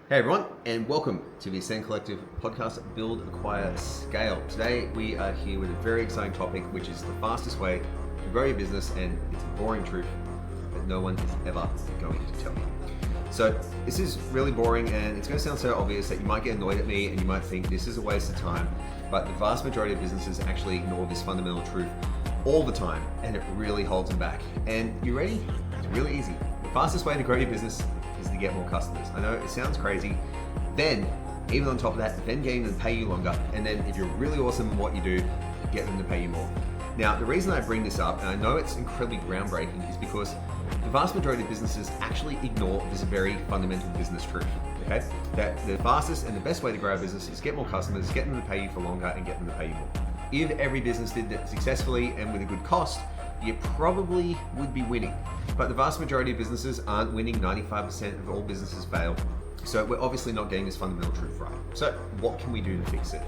Hey everyone, and welcome to the Ascend Collective podcast, Build, Acquire, Scale. Today we are here with a very exciting topic, which is the fastest way to grow your business, and it's a boring truth that no one is ever going to tell you. So this is really boring, and it's going to sound so obvious that you might get annoyed at me and you might think this is a waste of time, but the vast majority of businesses actually ignore this fundamental truth all the time, and it really holds them back. And you ready? It's really easy. The fastest way to grow your business is to get more customers. I know it sounds crazy. Then, even on top of that, then getting them to pay you longer. And then if you're really awesome in what you do, get them to pay you more. Now, the reason I bring this up, and I know it's incredibly groundbreaking, is because the vast majority of businesses actually ignore this very fundamental business truth, okay? That the fastest and the best way to grow a business is get more customers, get them to pay you for longer, and get them to pay you more. If every business did that successfully and with a good cost, you probably would be winning. But the vast majority of businesses aren't winning. 95% of all businesses fail. So we're obviously not getting this fundamental truth right. So what can we do to fix it?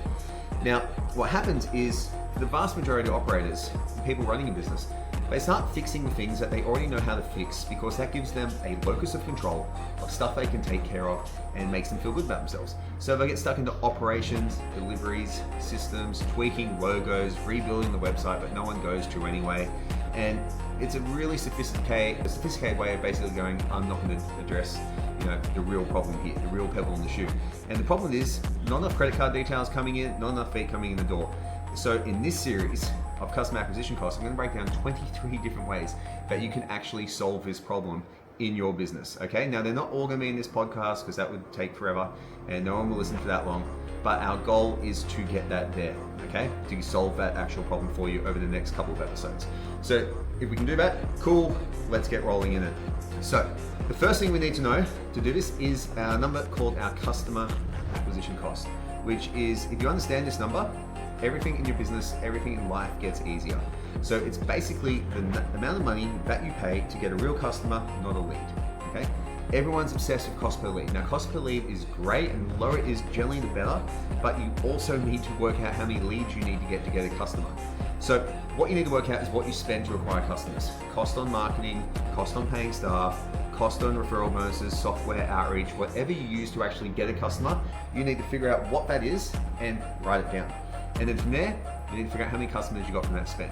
Now, what happens is the vast majority of operators, people running a business, they start fixing the things that they already know how to fix, because that gives them a locus of control of stuff they can take care of and makes them feel good about themselves. So they get stuck into operations, deliveries, systems, tweaking logos, rebuilding the website that no one goes to anyway. And it's a really sophisticated way of basically going, I'm not going to address the real problem here, the real pebble in the shoe. And the problem is not enough credit card details coming in, not enough feet coming in the door. So in this series of customer acquisition costs, I'm going to break down 23 different ways that you can actually solve this problem in your business. Okay, now they're not all going to be in this podcast because that would take forever and no one will listen for that long. But our goal is to get that there, okay? To solve that actual problem for you over the next couple of episodes. So if we can do that, cool, let's get rolling in it. So the first thing we need to know to do this is our number called our customer acquisition cost, which is, if you understand this number, everything in your business, everything in life gets easier. So it's basically the amount of money that you pay to get a real customer, not a lead, okay? Everyone's obsessed with cost per lead. Now, cost per lead is great, and the lower it is, generally the better, but you also need to work out how many leads you need to get a customer. So what you need to work out is what you spend to acquire customers. Cost on marketing, cost on paying staff, cost on referral bonuses, software, outreach, whatever you use to actually get a customer, you need to figure out what that is and write it down. And then from there, you need to figure out how many customers you got from that spend.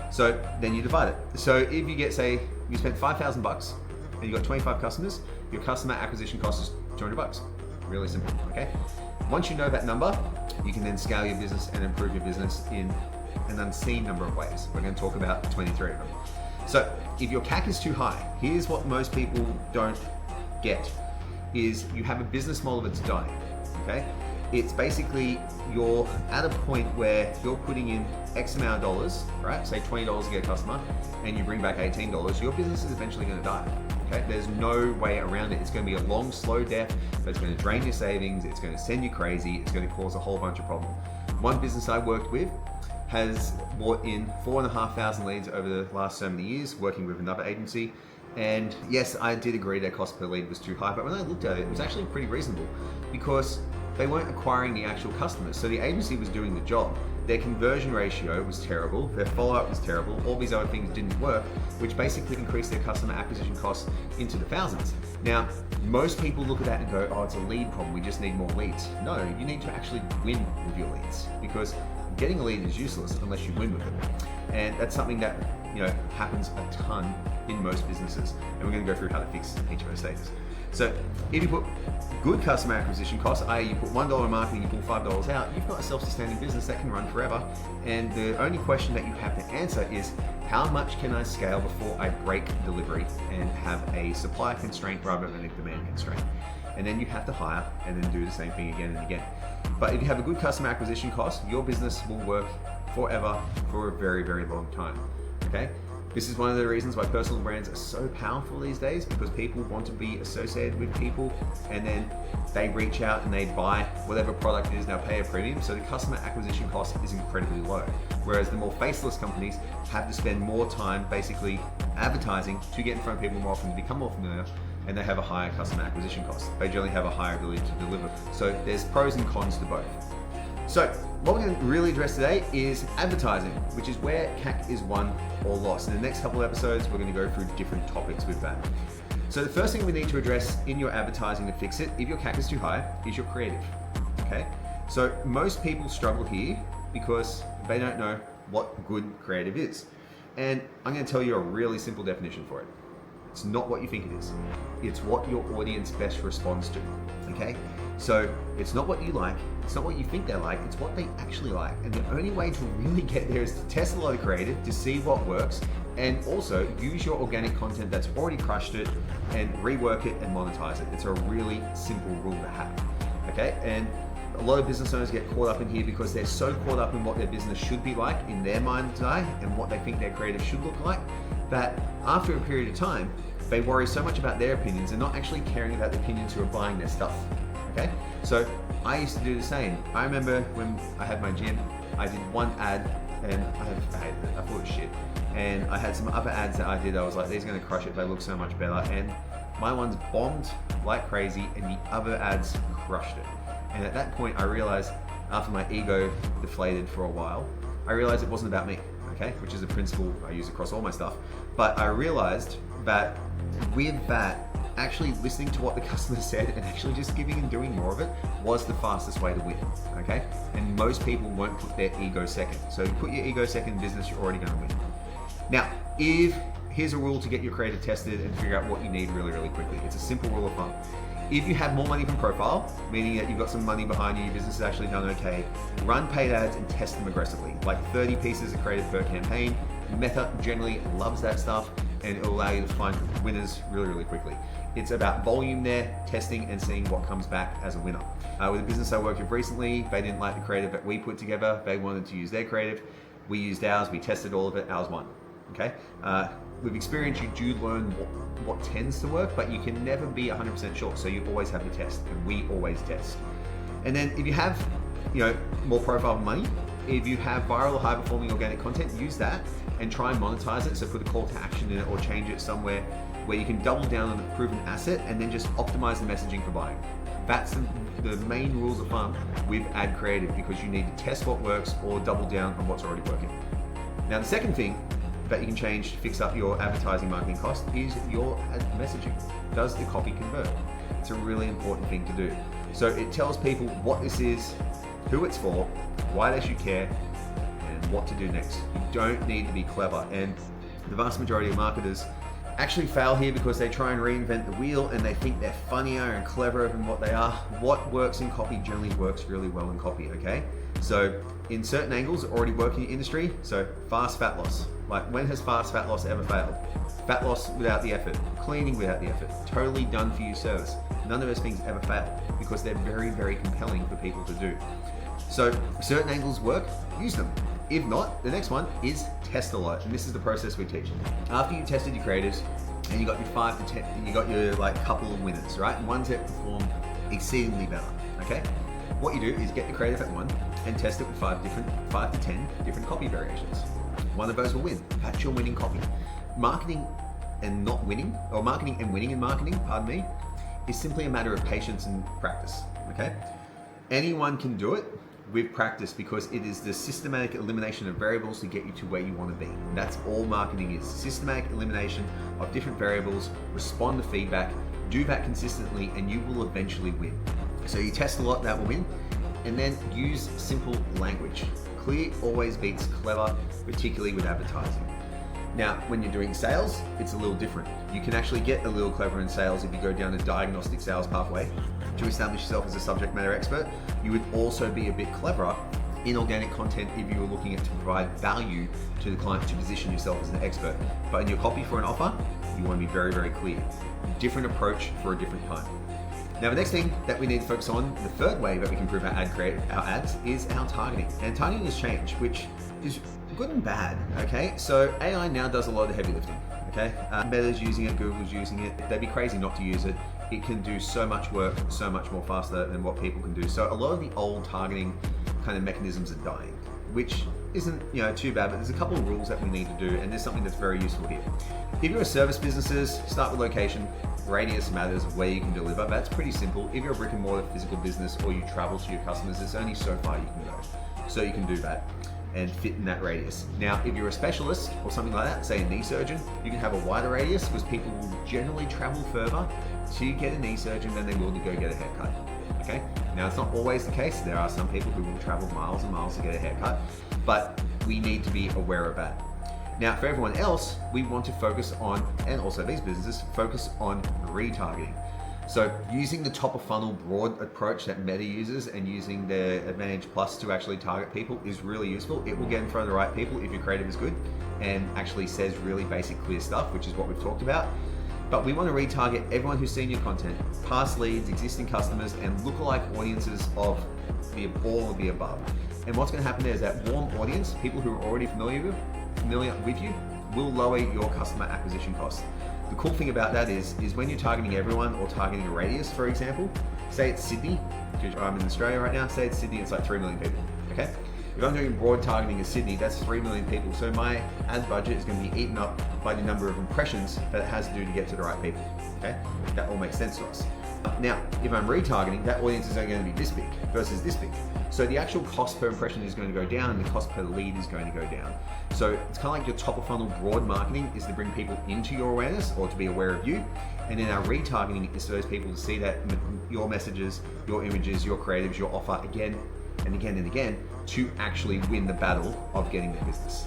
So then you divide it. So if you get, say, you spent $5,000 and you got 25 customers, your customer acquisition cost is $200. Really simple, okay? Once you know that number, you can then scale your business and improve your business in an unseen number of ways. We're going to talk about 23 of them. So if your CAC is too high, here's what most people don't get, is you have a business model that's dying, okay? It's basically you're at a point where you're putting in X amount of dollars, right? Say $20 to get a customer, and you bring back $18, your business is eventually going to die, okay? There's no way around it. It's going to be a long, slow death that's going to drain your savings. It's going to send you crazy. It's going to cause a whole bunch of problems. One business I worked with has brought in 4,500 leads over the last so many years, working with another agency. And yes, I did agree their cost per lead was too high, but when I looked at it, it was actually pretty reasonable because they weren't acquiring the actual customers. So the agency was doing the job. Their conversion ratio was terrible. Their follow-up was terrible. All these other things didn't work, which basically increased their customer acquisition costs into the thousands. Now, most people look at that and go, oh, it's a lead problem. We just need more leads. No, you need to actually win with your leads, because getting a lead is useless unless you win with it. And that's something that happens a ton in most businesses. And we're going to go through how to fix each of those stages. So if you put good customer acquisition costs, i.e. you put $1 in marketing, you pull $5 out, you've got a self-sustaining business that can run forever. And the only question that you have to answer is, how much can I scale before I break delivery and have a supply constraint rather than a demand constraint? And then you have to hire and then do the same thing again and again. But if you have a good customer acquisition cost, your business will work forever for a very, very long time, okay? This is one of the reasons why personal brands are so powerful these days, because people want to be associated with people, and then they reach out and they buy whatever product it is, they'll pay a premium. So the customer acquisition cost is incredibly low. Whereas the more faceless companies have to spend more time basically advertising to get in front of people more often, to become more familiar, and they have a higher customer acquisition cost. They generally have a higher ability to deliver. So there's pros and cons to both. So what we're going to really address today is advertising, which is where CAC is won or lost. In the next couple of episodes, we're going to go through different topics with that. So the first thing we need to address in your advertising to fix it, if your CAC is too high, is your creative, okay? So most people struggle here because they don't know what good creative is. And I'm gonna tell you a really simple definition for it. It's not what you think it is. It's what your audience best responds to, okay? So it's not what you like, it's not what you think they like, it's what they actually like. And the only way to really get there is to test a lot of creative, to see what works, and also use your organic content that's already crushed it and rework it and monetize it. It's a really simple rule to have, okay? And a lot of business owners get caught up in here because they're so caught up in what their business should be like in their mind's eye and what they think their creative should look like, that after a period of time, they worry so much about their opinions and not actually caring about the opinions who are buying their stuff, okay? So I used to do the same. I remember when I had my gym, I did one ad and I hated it. I thought it was shit. And I had some other ads that I did, I was like, these are gonna crush it, they look so much better. And my ones bombed like crazy and the other ads crushed it. And at that point, I realized, after my ego deflated for a while, I realized it wasn't about me, okay? Which is a principle I use across all my stuff. But I realized that with that, actually listening to what the customer said and actually just giving and doing more of it was the fastest way to win, okay? And most people won't put their ego second. So put your ego second in business, you're already gonna win. Now, here's a rule to get your creative tested and figure out what you need really, really quickly. It's a simple rule of thumb. If you have more money from profile, meaning that you've got some money behind you, your business is actually done okay, run paid ads and test them aggressively, like 30 pieces of creative per campaign. Meta generally loves that stuff and it'll allow you to find winners really, really quickly. It's about volume there, testing and seeing what comes back as a winner. With a business I worked with recently, they didn't like the creative that we put together. They wanted to use their creative. We used ours, we tested all of it, ours won, okay? With experience, you do learn what tends to work, but you can never be 100% sure. So you always have to test, and we always test. And then if you have, more profile money, if you have viral or high performing organic content, use that and try and monetize it. So put a call to action in it or change it somewhere where you can double down on the proven asset and then just optimize the messaging for buying. That's the main rules of thumb with ad creative, because you need to test what works or double down on what's already working. Now, the second thing that you can change to fix up your advertising marketing cost is your messaging. Does the copy convert? It's a really important thing to do. So it tells people what this is, who it's for, why they should care, and what to do next. You don't need to be clever. And the vast majority of marketers actually fail here because they try and reinvent the wheel and they think they're funnier and cleverer than what they are. What works in copy generally works really well in copy, okay? So in certain angles, already work in your industry. So fast fat loss. Like, when has fast fat loss ever failed? Fat loss without the effort, cleaning without the effort, totally done for you service. None of those things ever fail because they're very, very compelling for people to do. So if certain angles work, use them. If not, the next one is test a lot. And this is the process we teach. After you tested your creatives and you got your 5 to 10, you got your couple of winners, right? And ones that perform exceedingly better, okay? What you do is get the creative at one and test it with 5 to 10 different copy variations. One of those will win. That's your winning copy. Marketing and not winning, or marketing and winning in marketing, pardon me, is simply a matter of patience and practice, okay? Anyone can do it with practice because it is the systematic elimination of variables to get you to where you want to be. That's all marketing is. Systematic elimination of different variables, respond to feedback, do that consistently, and you will eventually win. So you test a lot, that will win, and then use simple language. Clear always beats clever, particularly with advertising. Now, when you're doing sales, it's a little different. You can actually get a little clever in sales if you go down a diagnostic sales pathway to establish yourself as a subject matter expert. You would also be a bit cleverer in organic content if you were looking at to provide value to the client to position yourself as an expert. But in your copy for an offer, you want to be very, very clear. Different approach for a different time. Now, the next thing that we need to focus on, the third way that we can improve our ads, is our targeting. And targeting has changed, which is good and bad, okay? So AI now does a lot of the heavy lifting, okay? Meta's using it, Google's using it. They'd be crazy not to use it. It can do so much work, so much more faster than what people can do. So a lot of the old targeting kind of mechanisms are dying, which isn't too bad, but there's a couple of rules that we need to do, and there's something that's very useful here. If you're a service businesses, start with location. Radius matters of where you can deliver. That's pretty simple. If you're a brick and mortar physical business or you travel to your customers, there's only so far you can go. So you can do that. and fit in that radius. Now, if you're a specialist or something like that, say a knee surgeon, you can have a wider radius because people will generally travel further to get a knee surgeon than they will to go get a haircut. Okay? Now, it's not always the case. There are some people who will travel miles and miles to get a haircut, but we need to be aware of that. Now, for everyone else, we want to focus on, and also these businesses, focus on retargeting. So using the top of funnel broad approach that Meta uses and using the Advantage Plus to actually target people is really useful. It will get in front of the right people if your creative is good and actually says really basic, clear stuff, which is what we've talked about. But we want to retarget everyone who's seen your content, past leads, existing customers, and lookalike audiences of all of the above. And what's going to happen there is that warm audience, people who are already familiar with you, will lower your customer acquisition costs. The cool thing about that is when you're targeting everyone or targeting a radius, for example, say it's Sydney, because I'm in Australia right now, say it's Sydney, it's like 3 million people, okay? If I'm doing broad targeting in Sydney, that's 3 million people. So my ad budget is going to be eaten up by the number of impressions that it has to do to get to the right people, okay? That all makes sense to us. Now, if I'm retargeting, that audience is only going to be this big versus this big. So the actual cost per impression is going to go down and the cost per lead is going to go down. So it's kind of like your top of funnel broad marketing is to bring people into your awareness or to be aware of you. And then our retargeting is for those people to see that your messages, your images, your creatives, your offer again and again and again to actually win the battle of getting the business.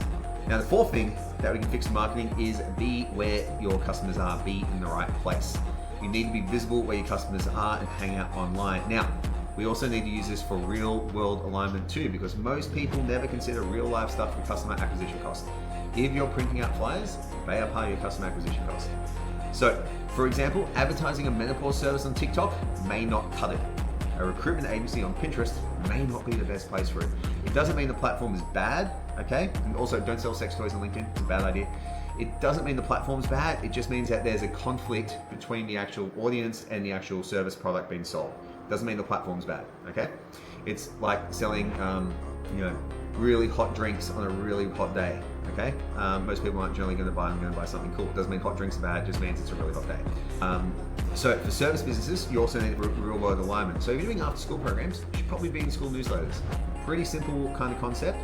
Now, the fourth thing that we can fix in marketing is be where your customers are, be in the right place. You need to be visible where your customers are and hang out online. Now, we also need to use this for real world alignment too, because most people never consider real life stuff for customer acquisition cost. If you're printing out flyers, they are part of your customer acquisition cost. So, for example, advertising a menopause service on TikTok may not cut it. A recruitment agency on Pinterest may not be the best place for it. It doesn't mean the platform is bad, okay? And also, don't sell sex toys on LinkedIn, it's a bad idea. It doesn't mean the platform's bad, it just means that there's a conflict between the actual audience and the actual service product being sold. Doesn't mean the platform's bad, okay? It's like selling, really hot drinks on a really hot day, okay? Most people aren't generally going to buy them, going to buy something cool. It doesn't mean hot drinks are bad, it just means it's a really hot day. So for service businesses, you also need real world alignment. So if you're doing after school programs, you should probably be in school newsletters. Pretty simple kind of concept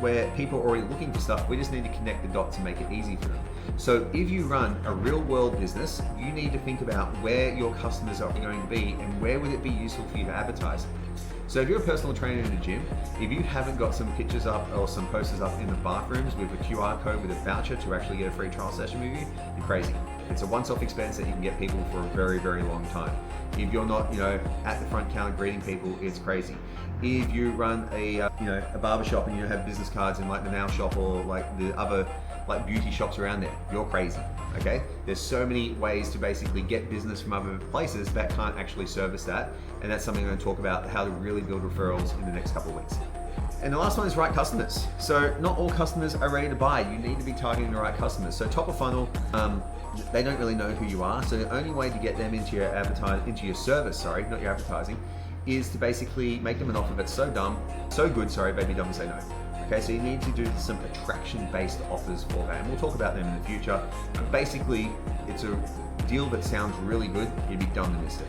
where people are already looking for stuff. We just need to connect the dots and make it easy for them. So if you run a real world business, you need to think about where your customers are going to be and where would it be useful for you to advertise. So if you're a personal trainer in a gym, if you haven't got some pictures up or some posters up in the bathrooms with a QR code with a voucher to actually get a free trial session with you, you're crazy. It's a once-off expense that you can get people for a very, very long time. If you're not, at the front counter greeting people, it's crazy. If you run a barber shop and you have business cards in like the nail shop or like the other like beauty shops around there, you're crazy, okay? There's so many ways to basically get business from other places that can't actually service that. And that's something I'm going to talk about, how to really build referrals in the next couple of weeks. And the last one is right customers. So not all customers are ready to buy. You need to be targeting the right customers. So top of funnel, they don't really know who you are. So the only way to get them into your service, not your advertising, is to basically make them an offer that's so good, baby dumb to say no. Okay, so you need to do some attraction-based offers for that, and we'll talk about them in the future. But basically, it's a deal that sounds really good. You'd be dumb to miss it.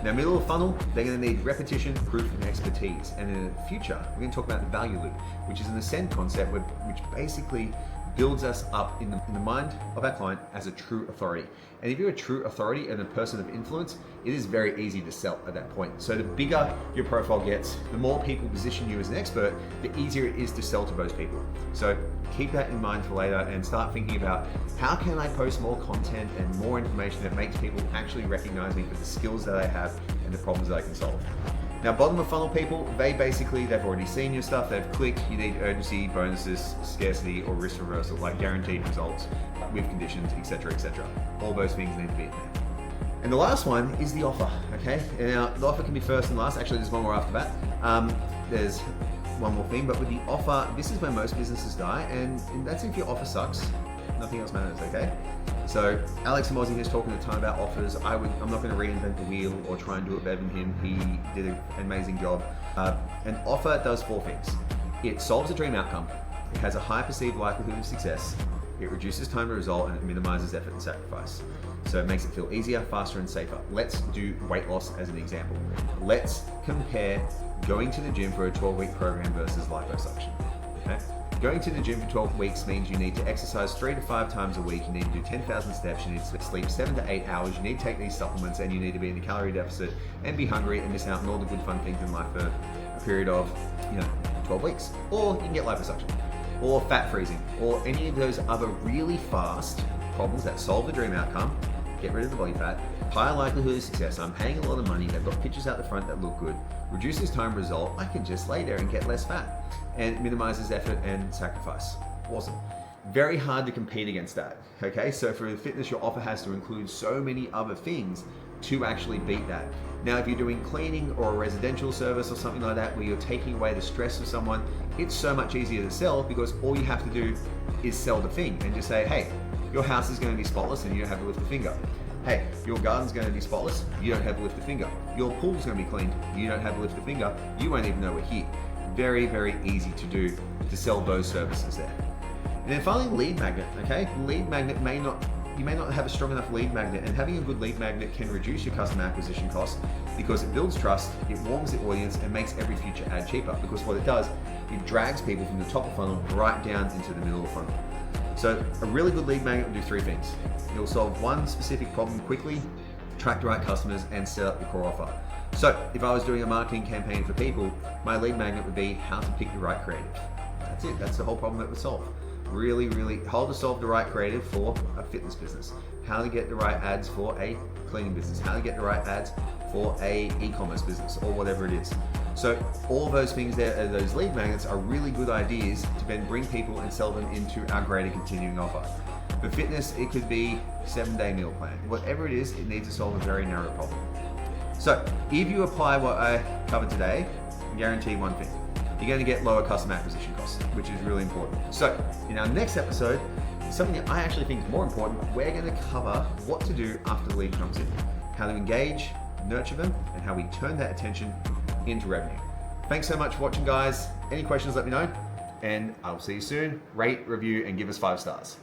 Now, middle of funnel, they're going to need repetition, proof, and expertise. And in the future, we're going to talk about the value loop, which is an ascend concept, which basically builds us up in the mind of our client as a true authority. And if you're a true authority and a person of influence, it is very easy to sell at that point. So the bigger your profile gets, the more people position you as an expert, the easier it is to sell to those people. So keep that in mind for later and start thinking about how can I post more content and more information that makes people actually recognize me for the skills that I have and the problems that I can solve. Now, bottom of funnel people, they've already seen your stuff, they've clicked. You need urgency, bonuses, scarcity, or risk reversal, like guaranteed results with conditions, etc., etc. All those things need to be in there. And the last one is the offer, okay? Now, the offer can be first and last. Actually, there's one more after that. There's one more thing, but with the offer, this is where most businesses die, and that's if your offer sucks. Nothing else matters, okay? So Alex Mozzi is talking a ton about offers. I'm not going to reinvent the wheel or try and do it better than him. He did an amazing job. An offer does four things. It solves a dream outcome. It has a high perceived likelihood of success. It reduces time to result, and it minimizes effort and sacrifice. So it makes it feel easier, faster, and safer. Let's do weight loss as an example. Let's compare going to the gym for a 12-week program versus liposuction. Okay? Going to the gym for 12 weeks means you need to exercise 3 to 5 times a week, you need to do 10,000 steps, you need to sleep 7 to 8 hours, you need to take these supplements, and you need to be in a calorie deficit and be hungry and miss out on all the good fun things in life for a period of 12 weeks. Or you can get liposuction, or fat freezing, or any of those other really fast problems that solve the dream outcome, get rid of the body fat, higher likelihood of success, I'm paying a lot of money, they've got pictures out the front that look good, reduces time result, I can just lay there and get less fat, and minimizes effort and sacrifice. Awesome. Very hard to compete against that, okay? So for the fitness, your offer has to include so many other things to actually beat that. Now, if you're doing cleaning or a residential service or something like that, where you're taking away the stress of someone, it's so much easier to sell because all you have to do is sell the thing and just say, hey, your house is going to be spotless and you don't have to lift a finger. Hey, your garden's going to be spotless, you don't have to lift a finger. Your pool's going to be cleaned, you don't have to lift a finger, you won't even know we're here. Very, very easy to do to sell those services there. And then finally, lead magnet, okay? Lead magnet you may not have a strong enough lead magnet, and having a good lead magnet can reduce your customer acquisition costs because it builds trust, it warms the audience, and makes every future ad cheaper, because what it does, it drags people from the top of the funnel right down into the middle of the funnel. So a really good lead magnet will do 3 things. It'll solve one specific problem quickly, attract the right customers, and set up your core offer. So if I was doing a marketing campaign for people, my lead magnet would be how to pick the right creative. That's it, that's the whole problem it would solve. Really, how to solve the right creative for a fitness business, how to get the right ads for a cleaning business, how to get the right ads for a e-commerce business, or whatever it is. So all those things there, those lead magnets, are really good ideas to then bring people and sell them into our greater continuing offer. For fitness, it could be 7-day meal plan. Whatever it is, it needs to solve a very narrow problem. So if you apply what I covered today, I guarantee one thing. You're going to get lower customer acquisition costs, which is really important. So in our next episode, something that I actually think is more important, we're going to cover what to do after the lead comes in, how to engage, nurture them, and how we turn that attention into revenue. Thanks so much for watching, guys. Any questions, let me know, and I'll see you soon. Rate, review, and give us 5 stars.